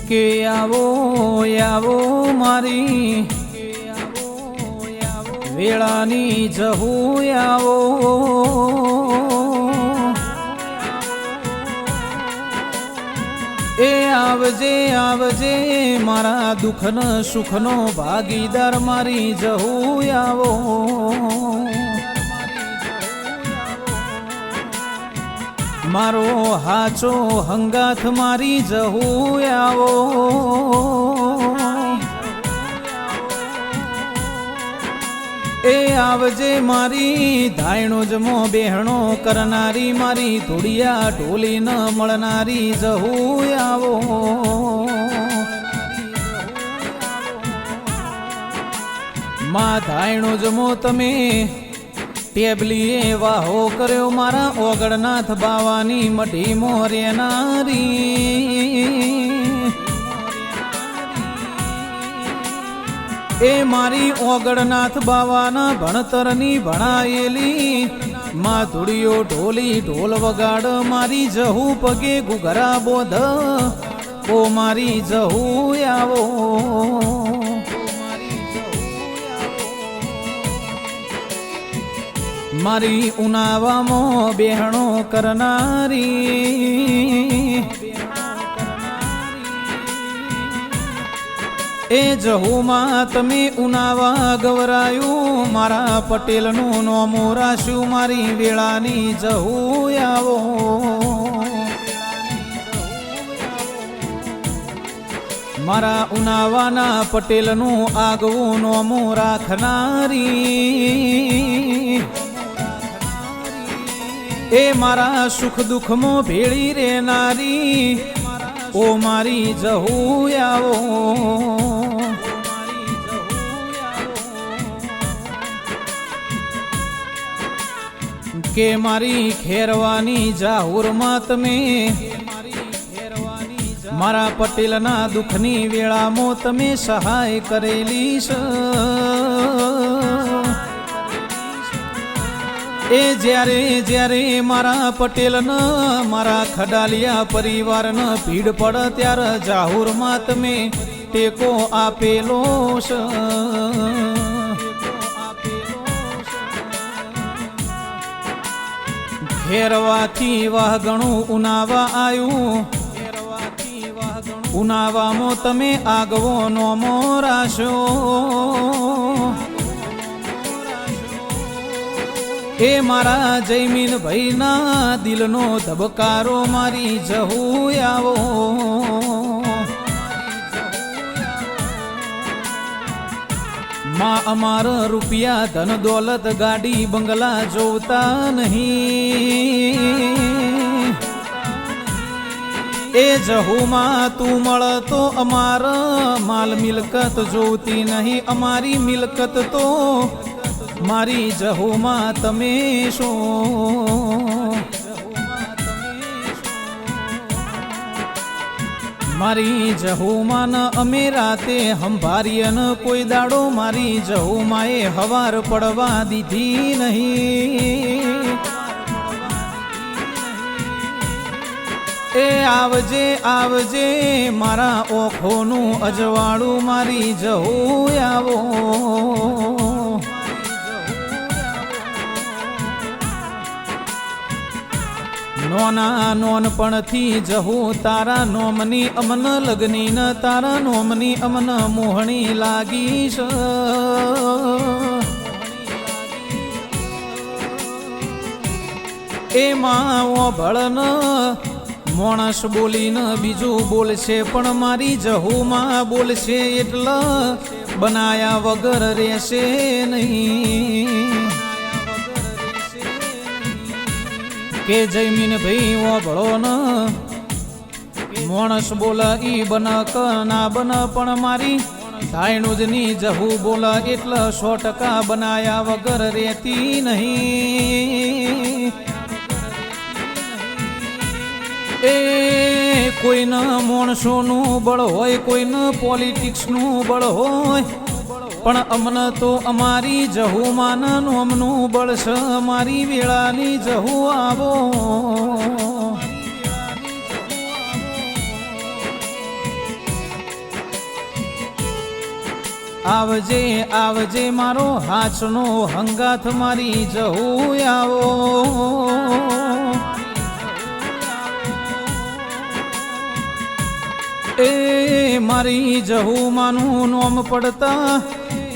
કે આવો આવો મારી વેળાની જહું આવો એ આવજે આવજે મારા દુઃખનો સુખનો ભાગીદાર મારી જહું આવો મારો હાચો હંગાથ મારી જહું આવો એ આવજે મારી ધાયણો જમો બેહણો કરનારી મારી ધૂળિયા ઢોલી ન મળનારી જહું આવો માં ધાયણો જમો તમે ટેબલીએ વાહો કર્યો મારા ઓગળનાથ બાવાની મઢી મોરેનારી એ મારી ઓગળનાથ બાવાના ભણતરની ભણાયેલી માં ધૂળિયો ઢોલી ઢોલ વગાડ મારી જહું પગે ઘૂઘરા બોધ ઓ મારી જહું આવો મારી ઉનાવામાં બેહણો કરનારી એ જહુમાં તમે ઉનાવા ગવરાયું મારા પટેલનું નોમું રાશ્યું મારી વેળાની જહું આવો મારા ઉનાવાના પટેલનું આગવું નોમું રાખનારી એ મારા સુખ દુઃખમાં ભેળી રહેનારી ઓ મારી જહું આવો કે મારી ખેરવાની જાહુરમાં તમે મારા પટેલના દુઃખની વેળામાં તમે સહાય કરેલી છે એ જ્યારે જ્યારે મારા પટેલના મારા ખડાલિયા પરિવારના ભીડ પડ ત્યારે જાહુરમાં તમે ટેકો આપેલો છે ખેરવાથી વાહગણું ઉનાવા આવ્યું ઉનાવામાં તમે આગવો નોમો રાશો એ મારા જયમીન ભાઈના દિલનો ધબકારો મારી જહું આવો માં અમાર રૂપિયા ધન દોલત ગાડી બંગલા જોતા નહીં એ જહુમાં તું મળતો અમાર માલ મિલકત જોતી નહીં અમારી મિલકત તો મારી જહુમાં તમે શું મારી જહુમાં અમે રાતે હંભારીએ ન કોઈ દાડો મારી જહુમાં એ હવાર પડવા દીધી નહીં એ આવજે આવજે મારા ઓખોનું અજવાળું મારી જહું આવો નોના નોનપણથી જહું તારા નોમની અમન લગની ન તારા નોમની અમન મોહણી લાગીશ એમાં ભળન માણસ બોલીને બીજું બોલશે પણ મારી જહુમાં બોલશે એટલે બનાયા વગર રહેશે નહીં કે જયમીન ભાઈ ઓભળો ન માણસ બોલા ઈ બન ક ના બન પણ મારી ધાયણું જ ની જહું બોલા એટલે 100% બનાયા વગર રહેતી નહીં એ કોઈના માણસોનું બળ હોય કોઈના પોલિટિક્સનું બળ હોય પણ અમને તો અમારી જહુમાં નોમનું બળ છે મારી વેળાની જહું આવો આવજે આવજે મારો હાચનો હંગાથ મારી જહુ આવો એ મારી જહુ માનું નોમ પડતા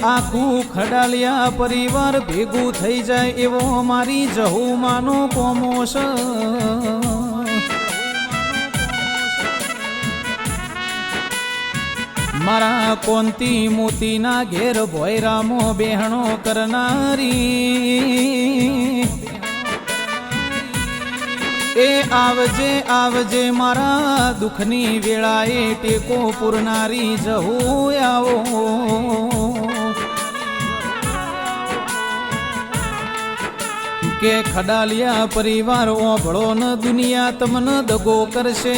આખું ખડાલિયા પરિવાર ભેગું થઈ જાય એવો મારી જહુ માનો કોમોશ મારા કોંતી મોતીના ઘેર ભોયરામો બેહણો કરનારી એ આવજે આવજે મારા દુઃખની વેળાએ ટેકો પૂરનારી જહુ આવો કે ખડાલિયા પરિવાર ઓભળો ન દુનિયા તમને દગો કરશે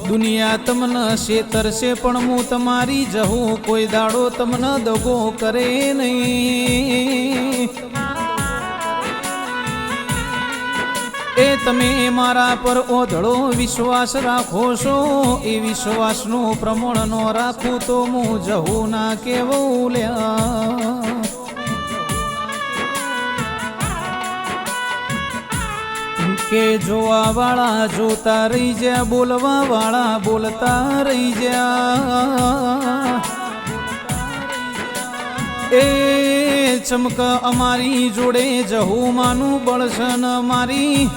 દુનિયા તમને છેતરશે પણ હું તમારી જહુ કોઈ દાડો તમને દગો કરે નહીં એ તમે મારા પર ઓધળો વિશ્વાસ રાખો છો એ વિશ્વાસનું પ્રમાણ નો રાખું તો હું જહુ ના કેવું લ્યા કે જોવા વાળા જોતા રહી જા બોલવા વાળા બોલતા રહી જા એ ચમક અમારી જોડે જહુ માનું બળશન મારી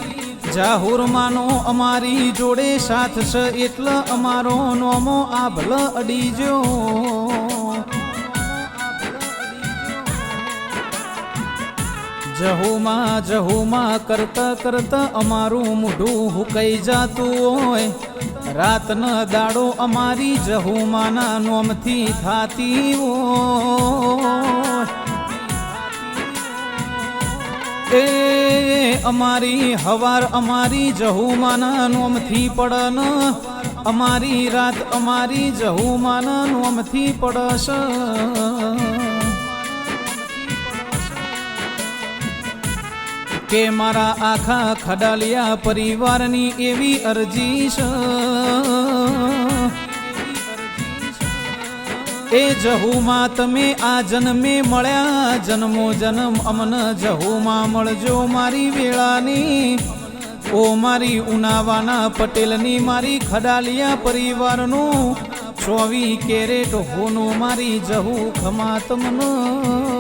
જાહુર માનો અમારી જોડે સાથ છે એટલે અમારો નોમો આભલ અડીજો જહુમાં કરતા કરતા અમારું મોઢું હુકાઈ જાતું હોય રાત ન દાડો અમારી જહુમાના નોમથી થાતી હોય એ અમારી હવાર અમારી જહુમાના નોમથી પડન અમારી રાત અમારી જહુમાના નોમથી પડશ કે મારા આખા ખડાલિયા પરિવારની એવી અરજી છે એ જહુમાં તમે આ જન્મે મળ્યા જન્મો જન્મ અમન જહુમાં મળજો મારી વેળાની ઓ મારી ઉનાવાના પટેલની મારી ખડાલિયા પરિવારનું 24 કેરેટ હોનું મારી જહુ ખમા તમને